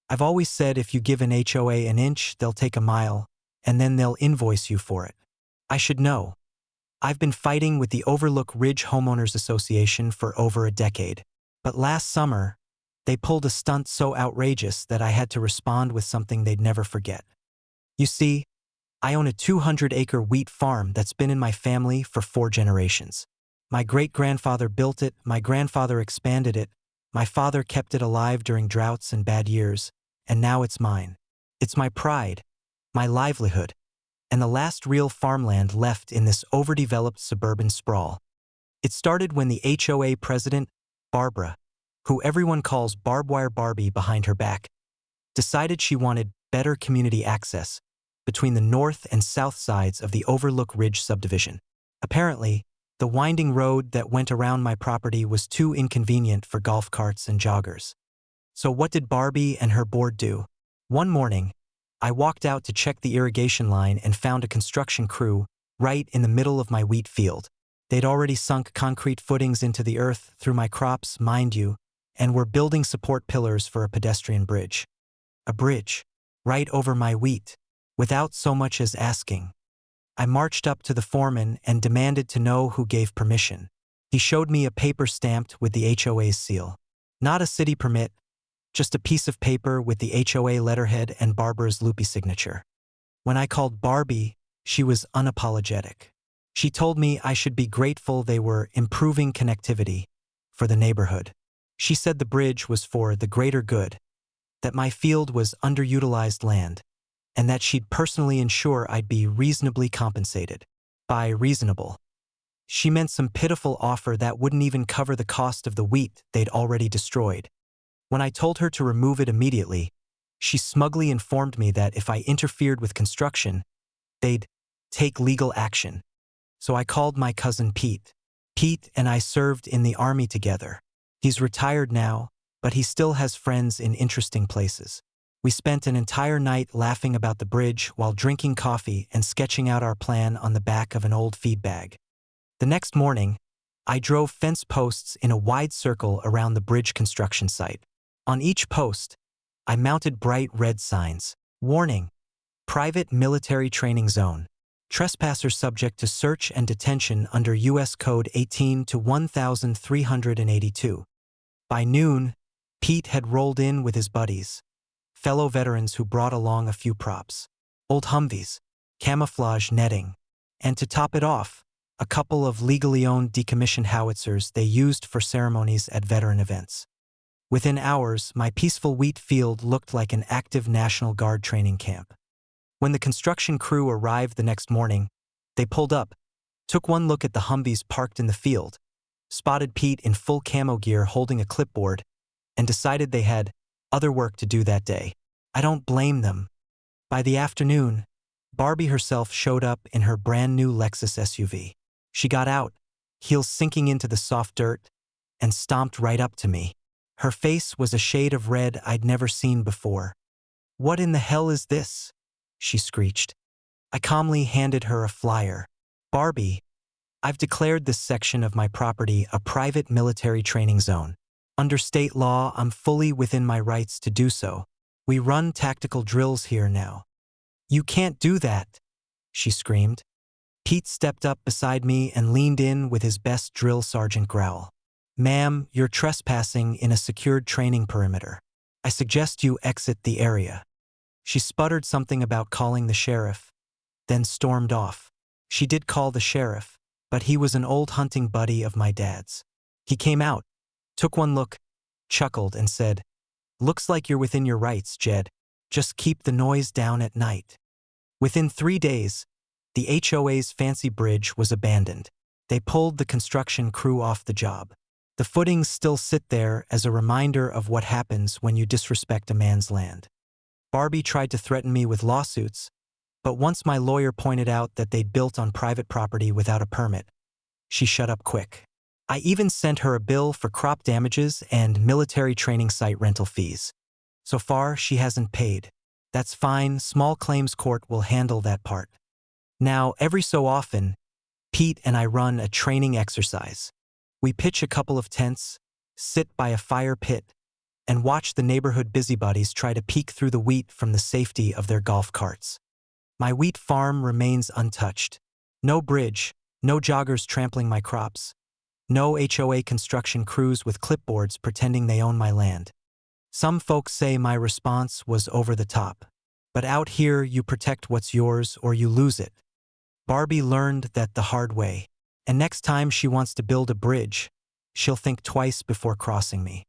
I've always said if you give an HOA an inch, they'll take a mile, and then they'll invoice you for it. I should know. I've been fighting with the Overlook Ridge Homeowners Association for over a decade. But last summer, they pulled a stunt so outrageous that I had to respond with something they'd never forget. You see, I own a 200-acre wheat farm that's been in my family for 4 generations. My great-grandfather built it, my grandfather expanded it, my father kept it alive during droughts and bad years, and now it's mine. It's my pride, my livelihood, and the last real farmland left in this overdeveloped suburban sprawl. It started when the HOA president, Barbara, who everyone calls Barbed Wire Barbie behind her back, decided she wanted better community access between the north and south sides of the Overlook Ridge subdivision. Apparently, the winding road that went around my property was too inconvenient for golf carts and joggers. So what did Barbie and her board do? One morning, I walked out to check the irrigation line and found a construction crew right in the middle of my wheat field. They'd already sunk concrete footings into the earth through my crops, mind you, and were building support pillars for a pedestrian bridge. A bridge, right over my wheat, without so much as asking. I marched up to the foreman and demanded to know who gave permission. He showed me a paper stamped with the HOA's seal. Not a city permit, just a piece of paper with the HOA letterhead and Barbara's loopy signature. When I called Barbie, she was unapologetic. She told me I should be grateful they were improving connectivity for the neighborhood. She said the bridge was for the greater good, that my field was underutilized land, and that she'd personally ensure I'd be reasonably compensated. By reasonable, she meant some pitiful offer that wouldn't even cover the cost of the wheat they'd already destroyed. When I told her to remove it immediately, she smugly informed me that if I interfered with construction, they'd take legal action. So I called my cousin Pete. Pete and I served in the army together. He's retired now, but he still has friends in interesting places. We spent an entire night laughing about the bridge while drinking coffee and sketching out our plan on the back of an old feed bag. The next morning, I drove fence posts in a wide circle around the bridge construction site. On each post, I mounted bright red signs. Warning: Private Military Training Zone. Trespassers subject to search and detention under U.S. Code 18 to 1382. By noon, Pete had rolled in with his buddies, fellow veterans who brought along a few props. Old Humvees, camouflage netting, and to top it off, a couple of legally owned decommissioned howitzers they used for ceremonies at veteran events. Within hours, my peaceful wheat field looked like an active National Guard training camp. When the construction crew arrived the next morning, they pulled up, took one look at the Humvees parked in the field, spotted Pete in full camo gear holding a clipboard, and decided they had other work to do that day. I don't blame them. By the afternoon, Barbie herself showed up in her brand new Lexus SUV. She got out, heels sinking into the soft dirt, and stomped right up to me. Her face was a shade of red I'd never seen before. "What in the hell is this?" she screeched. I calmly handed her a flyer. "Barbie, I've declared this section of my property a private military training zone. Under state law, I'm fully within my rights to do so. We run tactical drills here now." "You can't do that," she screamed. Pete stepped up beside me and leaned in with his best drill sergeant growl. "Ma'am, you're trespassing in a secured training perimeter. I suggest you exit the area." She sputtered something about calling the sheriff, then stormed off. She did call the sheriff, but he was an old hunting buddy of my dad's. He came out, took one look, chuckled, and said, "Looks like you're within your rights, Jed. Just keep the noise down at night." Within 3 days, the HOA's fancy bridge was abandoned. They pulled the construction crew off the job. The footings still sit there as a reminder of what happens when you disrespect a man's land. Barbie tried to threaten me with lawsuits, but once my lawyer pointed out that they'd built on private property without a permit, she shut up quick. I even sent her a bill for crop damages and military training site rental fees. So far, she hasn't paid. That's fine, small claims court will handle that part. Now, every so often, Pete and I run a training exercise. We pitch a couple of tents, sit by a fire pit, and watch the neighborhood busybodies try to peek through the wheat from the safety of their golf carts. My wheat farm remains untouched. No bridge, no joggers trampling my crops, no HOA construction crews with clipboards pretending they own my land. Some folks say my response was over the top. But out here, you protect what's yours or you lose it. Barbie learned that the hard way. And next time she wants to build a bridge, she'll think twice before crossing me.